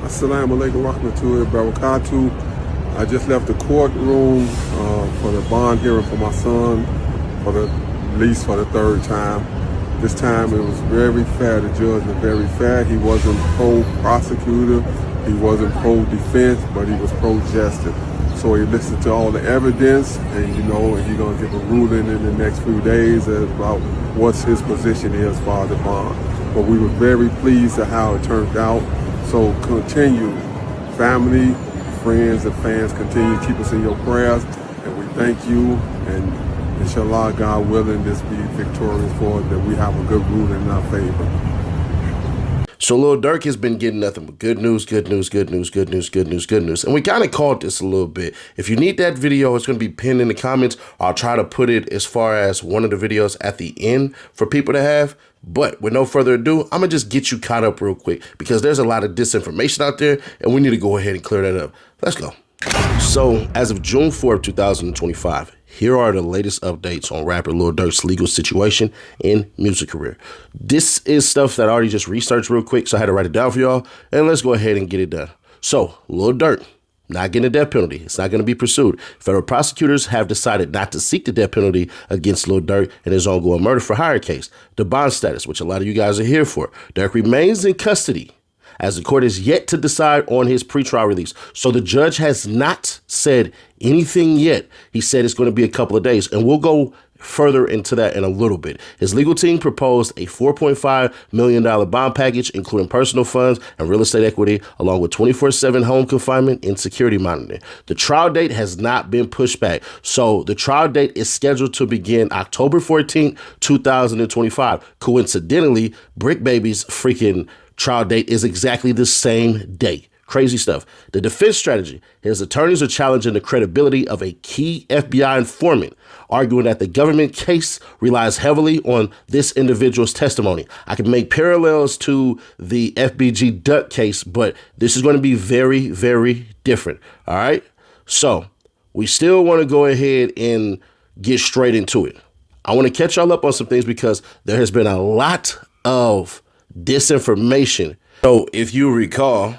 Assalamu alaikum warahmatullahi wabarakatuh. I just left the courtroom for the bond hearing for my son for at least the third time. This time it was very fair. The judge was very fair. He wasn't pro-prosecutor, he wasn't pro-defense, but he was pro-justice. So he listened to all the evidence, and he's gonna give a ruling in the next few days about what his position is for the bond. But we were very pleased at how it turned out. So continue, family, friends, and fans, continue to keep us in your prayers, and we thank you. And inshallah, God willing, this be victorious for us, that we have a good ruling in our favor. So Lil Durk has been getting nothing but good news. And we kind of called this a little bit. If you need that video, it's going to be pinned in the comments. I'll try to put it as far as one of the videos at the end for people to have. But with no further ado, I'm going to just get you caught up real quick because there's a lot of disinformation out there and we need to go ahead and clear that up. Let's go. So as of June 4th, 2025, here are the latest updates on rapper Lil Durk's legal situation and music career. This is stuff that I already just researched real quick, so I had to write it down for y'all, and let's go ahead and get it done. So, Lil Durk, not getting a death penalty. It's not going to be pursued. Federal prosecutors have decided not to seek the death penalty against Lil Durk in his ongoing murder for hire case. The bond status, which a lot of you guys are here for. Durk remains in custody, as the court is yet to decide on his pretrial release. So the judge has not said anything yet. He said it's going to be a couple of days, and we'll go further into that in a little bit. His legal team proposed a $4.5 million bond package, including personal funds and real estate equity, along with 24/7 home confinement and security monitoring. The trial date has not been pushed back. So the trial date is scheduled to begin October 14th, 2025. Coincidentally, Brick Baby's freaking trial date is exactly the same day. Crazy stuff. The defense strategy. His attorneys are challenging the credibility of a key FBI informant, arguing that the government case relies heavily on this individual's testimony. I can make parallels to the FBG Duck case, but this is going to be very, very different. All right. So we still want to go ahead and get straight into it. I want to catch y'all up on some things because there has been a lot of disinformation. So if you recall,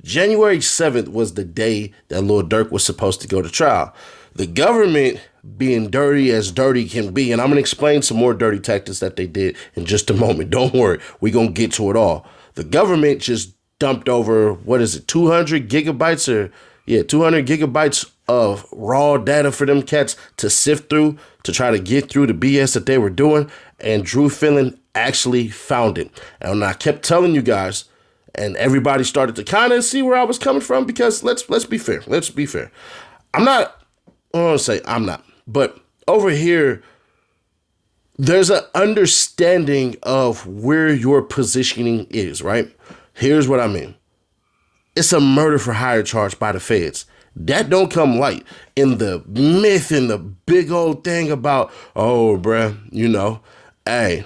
January 7th was the day that Lil Durk was supposed to go to trial. The government being dirty as dirty can be, and I'm going to explain some more dirty tactics that they did in just a moment. Don't worry, we're going to get to it all. The government just dumped over, 200 gigabytes 200 gigabytes of raw data for them cats to sift through to try to get through the BS that they were doing. And Drew Fillon actually found it. And I kept telling you guys, and everybody started to kind of see where I was coming from, because let's be fair. But over here, there's an understanding of where your positioning is, right? Here's what I mean. It's a murder for hire charge by the feds. That don't come light. In the myth and the big old thing about, oh, bruh, hey,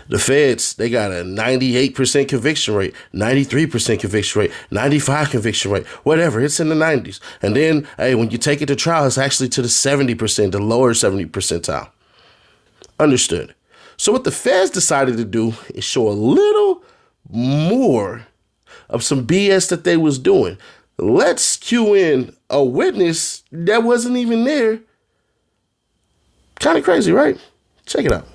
the feds, they got a 98% conviction rate, 93% conviction rate, 95% conviction rate, whatever. It's in the 90s. And then, hey, when you take it to trial, it's actually to the 70%, the lower 70 percentile. Understood. So what the feds decided to do is show a little more of some BS that they was doing. Let's cue in a witness that wasn't even there. Kind of crazy, right? Check it out.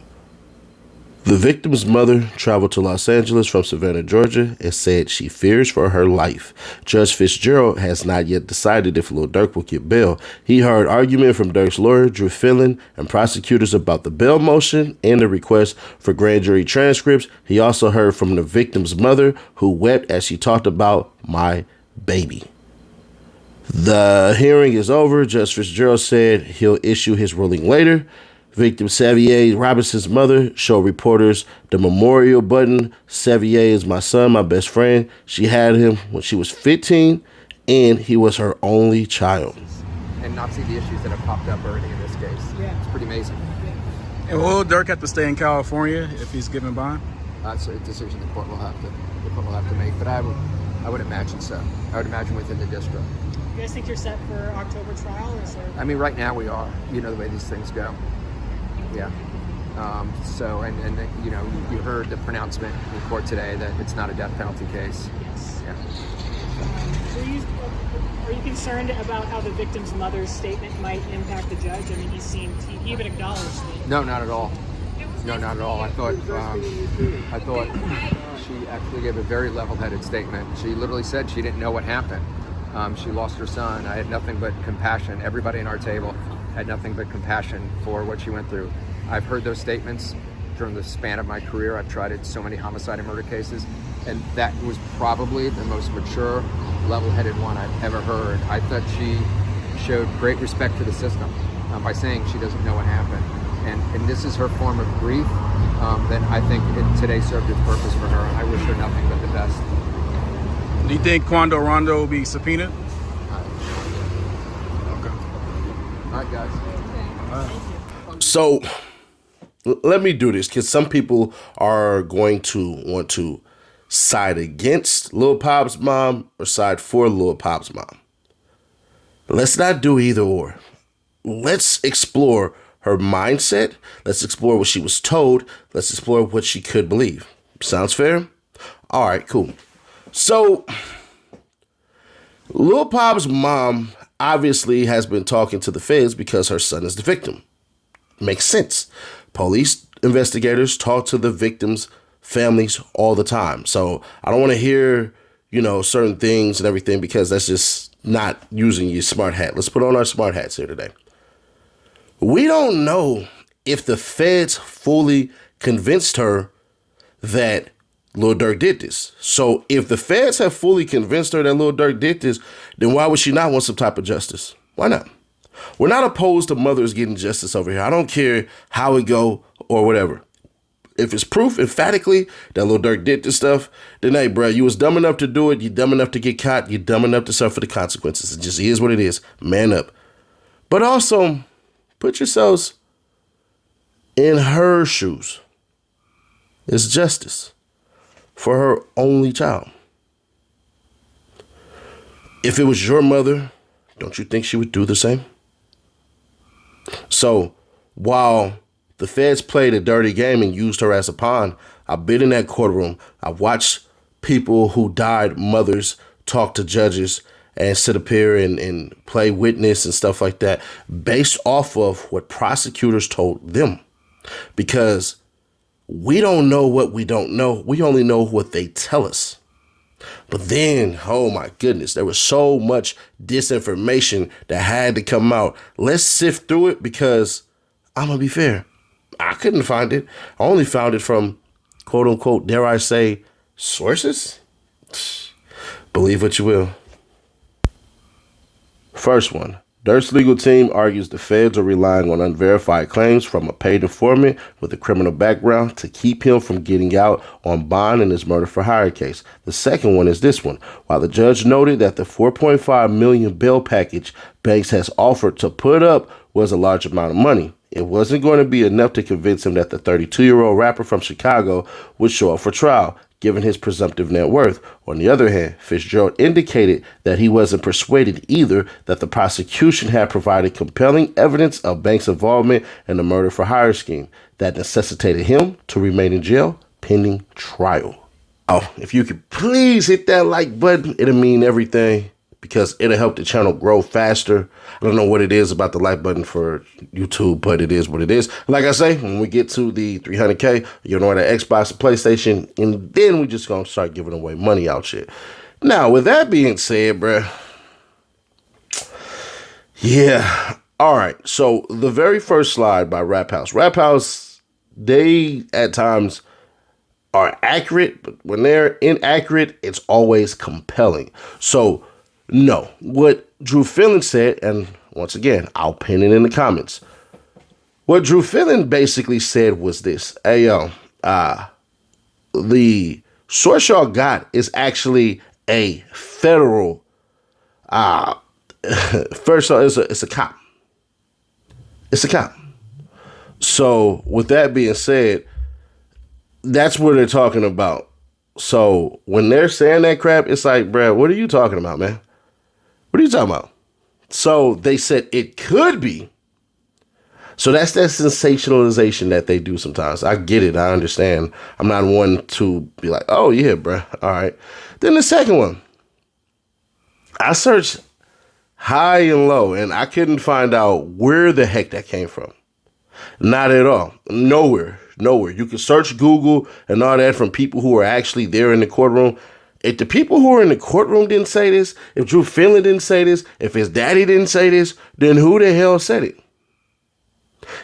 The victim's mother traveled to Los Angeles from Savannah, Georgia, and said she fears for her life. Judge Fitzgerald has not yet decided if Lil Durk will get bail. He heard argument from Durk's lawyer, Drew Fillon, and prosecutors about the bail motion and the request for grand jury transcripts. He also heard from the victim's mother, who wept as she talked about my baby. The hearing is over. Judge Fitzgerald said he'll issue his ruling later. Victim Sevier Robinson's mother showed reporters the memorial button. Sevier is my son, my best friend. She had him when she was 15, and he was her only child. And not see the issues that have popped up already in this case. Yeah. It's pretty amazing. And will Durk have to stay in California if he's given bond? That's a decision the court will have to make, but I would imagine so. I would imagine within the district. You guys think you're set for October trial? Or is there... I mean, right now we are. You know the way these things go. Yeah. So, and you know, you heard the pronouncement in court today that it's not a death penalty case. Yes. Yeah. Are you concerned about how the victim's mother's statement might impact the judge? I mean, he even acknowledged it. No, not at all. No, not at all. I thought she actually gave a very level-headed statement. She literally said she didn't know what happened. She lost her son. I had nothing but compassion. Everybody in our table had nothing but compassion for what she went through. I've heard those statements during the span of my career. I've tried so many homicide and murder cases, and that was probably the most mature, level-headed one I've ever heard. I thought she showed great respect for the system by saying she doesn't know what happened. And this is her form of grief, then I think today served its purpose for her. I wish her nothing but the best. Do you think Quando Rondo will be subpoenaed? Okay. All right, guys. So let me do this, because some people are going to want to side against Lul Pab's mom or side for Lul Pab's mom. Let's not do either or. Let's explore her mindset. Let's explore what she was told. Let's explore what she could believe. Sounds fair? All right, cool. So Lul Pab's mom obviously has been talking to the feds because her son is the victim. Makes sense. Police investigators talk to the victims' families all the time. So I don't want to hear, certain things and everything, because that's just not using your smart hat. Let's put on our smart hats here today. We don't know if the feds fully convinced her that Lil Durk did this. So if the feds have fully convinced her that Lil Durk did this, then why would she not want some type of justice? Why not? We're not opposed to mothers getting justice over here. I don't care how it go or whatever. If it's proof emphatically that Lil Durk did this stuff, then hey, bro, you was dumb enough to do it. You dumb enough to get caught. You dumb enough to suffer the consequences. It just is what it is. Man up. But also, put yourselves in her shoes. It's justice for her only child. If it was your mother, don't you think she would do the same? So while the feds played a dirty game and used her as a pawn, I've been in that courtroom. I've watched people who died mothers talk to judges and sit up here and play witness and stuff like that based off of what prosecutors told them. Because we don't know what we don't know. We only know what they tell us. But then, oh my goodness, there was so much disinformation that had to come out. Let's sift through it, because I'm going to be fair. I couldn't find it. I only found it from, quote unquote, dare I say, sources? Believe what you will. First one. Durk's legal team argues the feds are relying on unverified claims from a paid informant with a criminal background to keep him from getting out on bond in his murder for hire case. The second one is this one. While the judge noted that the $4.5 million bail package Banks has offered to put up was a large amount of money, it wasn't going to be enough to convince him that the 32-year-old rapper from Chicago would show up for trial, given his presumptive net worth. On the other hand, Fitzgerald indicated that he wasn't persuaded either that the prosecution had provided compelling evidence of Banks' involvement in the murder for hire scheme that necessitated him to remain in jail pending trial. Oh, if you could please hit that like button, it'll mean everything, because it'll help the channel grow faster. I don't know what it is about the like button for YouTube, but it is what it is. Like I say, when we get to the 300K, you'll know that Xbox and PlayStation, and then we just gonna start giving away money out shit. Now, with that being said, bruh, yeah, all right. So the very first slide by Rap House, they at times are accurate, but when they're inaccurate, it's always compelling. So no, what Drew Fillon said, and once again, I'll pin it in the comments. What Drew Fillon basically said was this: hey, yo, the source y'all got is actually a federal, first of all, it's a cop. It's a cop. So with that being said, that's what they're talking about. So when they're saying that crap, it's like, bruh, what are you talking about, man? What are you talking about? So they said it could be So that's that sensationalization that they do sometimes. I get it. I understand. I'm not one to be like, oh, yeah, bruh. All right. Then the second one, I searched high and low, and I couldn't find out where the heck that came from. Not at all. Nowhere. You can search Google and all that from people who are actually there in the courtroom. If the people who are in the courtroom didn't say this, if Drew Finley didn't say this, if his daddy didn't say this, then who the hell said it?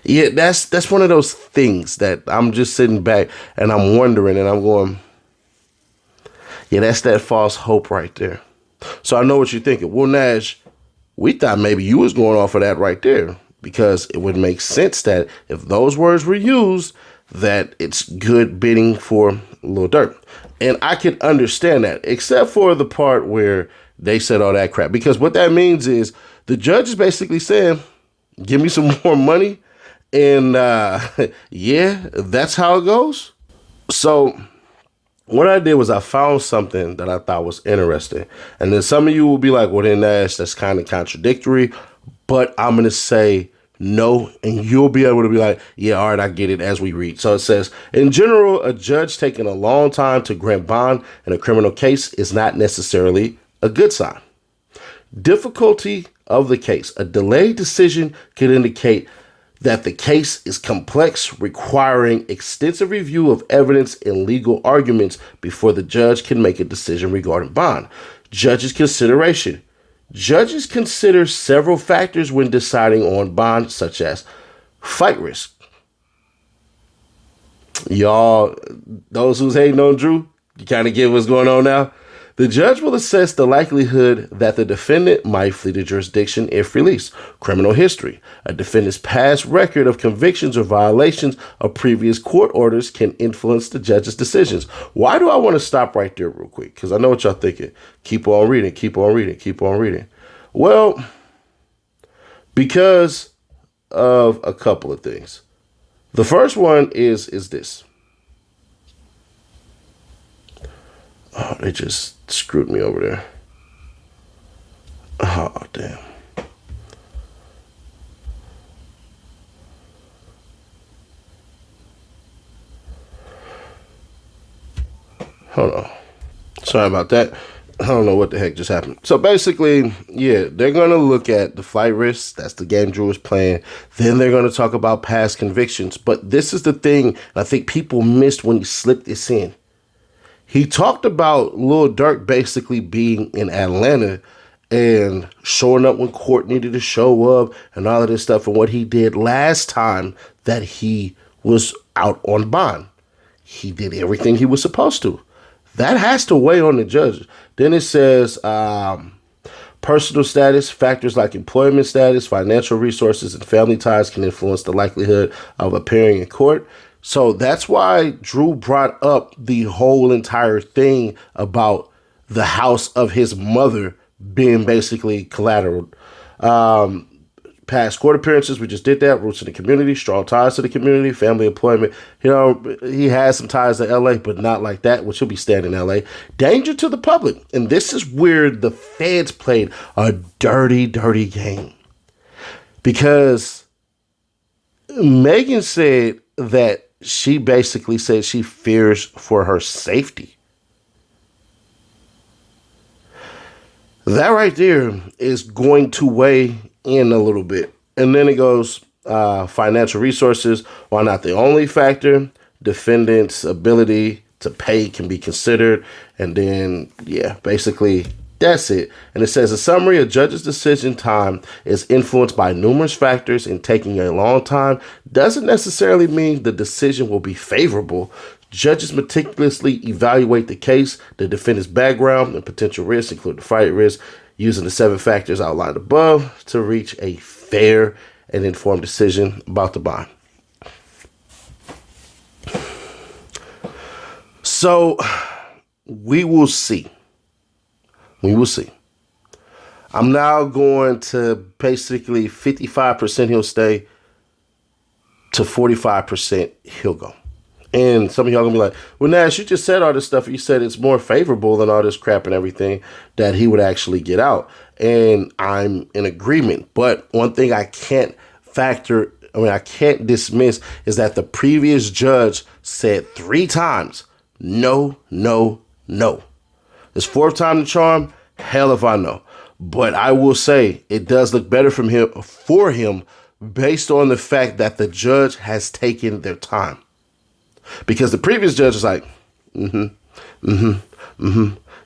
Yeah, that's one of those things that I'm just sitting back and I'm wondering and I'm going, yeah, that's that false hope right there. So I know what you're thinking. Well, Nash, we thought maybe you was going off of that right there because it would make sense that if those words were used, that it's good bidding for Lil Durk. And I can understand that, except for the part where they said all that crap. Because what that means is the judge is basically saying, give me some more money. And yeah, that's how it goes. So what I did was I found something that I thought was interesting. And then some of you will be like, well, then that's kind of contradictory. But I'm going to say no, and you'll be able to be like, yeah, all right, I get it as we read. So it says, in general, a judge taking a long time to grant bond in a criminal case is not necessarily a good sign. Difficulty of the case. A delayed decision could indicate that the case is complex, requiring extensive review of evidence and legal arguments before the judge can make a decision regarding bond. Judge's consideration. Judges consider several factors when deciding on bond, such as fight risk. Y'all, those who's hating on Drew, you kind of get what's going on now. The judge will assess the likelihood that the defendant might flee the jurisdiction if released. Criminal history. A defendant's past record of convictions or violations of previous court orders can influence the judge's decisions. Why do I want to stop right there real quick? Because I know what y'all thinking. Keep on reading. Well, because of a couple of things. The first one is this. Oh, they just screwed me over there. Oh, damn. Hold on. Sorry about that. I don't know what the heck just happened. So basically, yeah, they're going to look at the flight risks. That's the game Drew is playing. Then they're going to talk about past convictions. But this is the thing I think people missed when he slipped this in. He talked about Lil Durk basically being in Atlanta and showing up when court needed to show up and all of this stuff and what he did last time that he was out on bond. He did everything he was supposed to. That has to weigh on the judges. Then it says personal status, factors like employment status, financial resources, and family ties can influence the likelihood of appearing in court. So that's why Drew brought up the whole entire thing about the house of his mother being basically collateral. Past court appearances, we just did that. Roots in the community, strong ties to the community, family employment. You know, he has some ties to LA, but not like that, which he'll be staying in LA. Danger to the public. And this is where the feds played a dirty, dirty game. Because Megan said that she basically said she fears for her safety. That right there is going to weigh in a little bit. And then it goes, financial resources, while not the only factor, defendant's ability to pay can be considered. And then, yeah, basically that's it. And it says, a summary, a judge's decision time is influenced by numerous factors, and taking a long time doesn't necessarily mean the decision will be favorable. Judges meticulously evaluate the case, the defendant's background, and potential risks, including fight risk, using the 7 factors outlined above to reach a fair and informed decision about the bond. So we will see. We will see. I'm now going to basically 55% he'll stay to 45% he'll go. And some of y'all gonna be like, well, Nash, you just said all this stuff. You said it's more favorable than all this crap and everything that he would actually get out. And I'm in agreement. But one thing I can't factor I can't dismiss is that the previous judge said 3 times, no, no, no. This 4th time the charm, hell if I know. But I will say it does look better for him based on the fact that the judge has taken their time. Because the previous judge is like,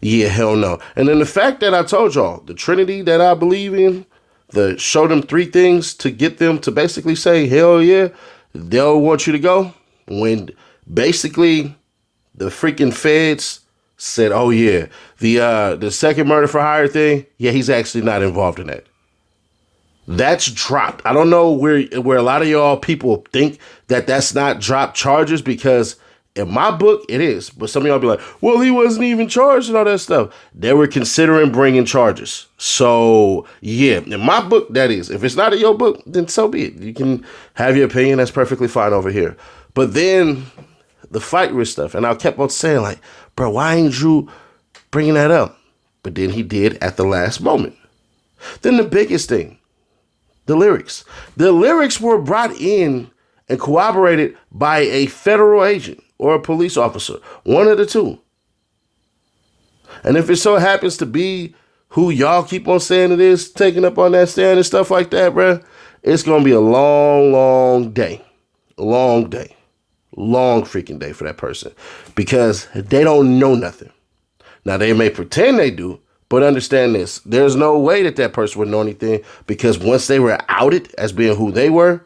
yeah, hell no. And then the fact that I told y'all, the Trinity that I believe in, show them 3 things to get them to basically say, hell yeah, they'll want you to go. When basically the freaking feds said, oh yeah, the second murder for hire thing, yeah, he's actually not involved in that. That's dropped. I don't know where a lot of y'all people think that that's not dropped charges, because in my book it is. But some of y'all be like, well, he wasn't even charged and all that stuff. They were considering bringing charges. So yeah, in my book that is. If it's not in your book, then so be it. You can have your opinion. That's perfectly fine over here. But then the fight risk stuff, and I kept on saying like, bro, why ain't you bringing that up? But then he did at the last moment. Then the biggest thing, the lyrics. The lyrics were brought in and corroborated by a federal agent or a police officer, one of the two. And if it so happens to be who y'all keep on saying it is, taking up on that stand and stuff like that, bro, it's going to be a long, long day. A long day. Long freaking day for that person, because they don't know nothing. Now, they may pretend they do, but understand this. There's no way that person would know anything, because once they were outed as being who they were,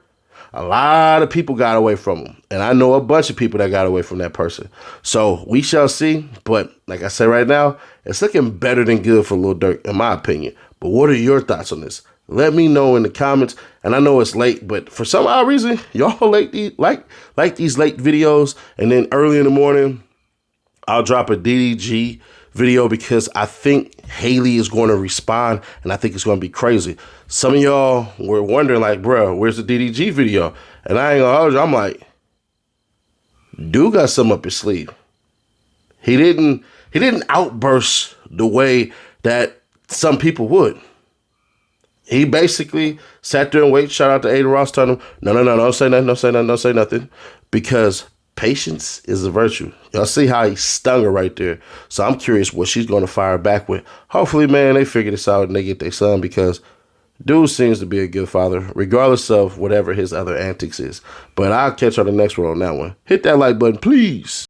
a lot of people got away from them. And I know a bunch of people that got away from that person. So we shall see. But like I said right now, it's looking better than good for Lil Durk, in my opinion. But what are your thoughts on this? Let me know in the comments. And I know it's late, but for some odd reason, y'all like these late videos. And then early in the morning, I'll drop a DDG video, because I think Haley is going to respond, and I think it's going to be crazy. Some of y'all were wondering like, bro, where's the DDG video? And I ain't gonna hold you, I'm like, dude got something up his sleeve. He didn't outburst the way that some people would. He basically sat there and waited. Shout out to Ada Ross, telling him, no, don't say nothing, don't say nothing, because patience is a virtue. Y'all see how he stung her right there. So I'm curious what she's going to fire back with. Hopefully, man, they figure this out and they get their son, because dude seems to be a good father, regardless of whatever his other antics is. But I'll catch you on the next one on that one. Hit that like button, please.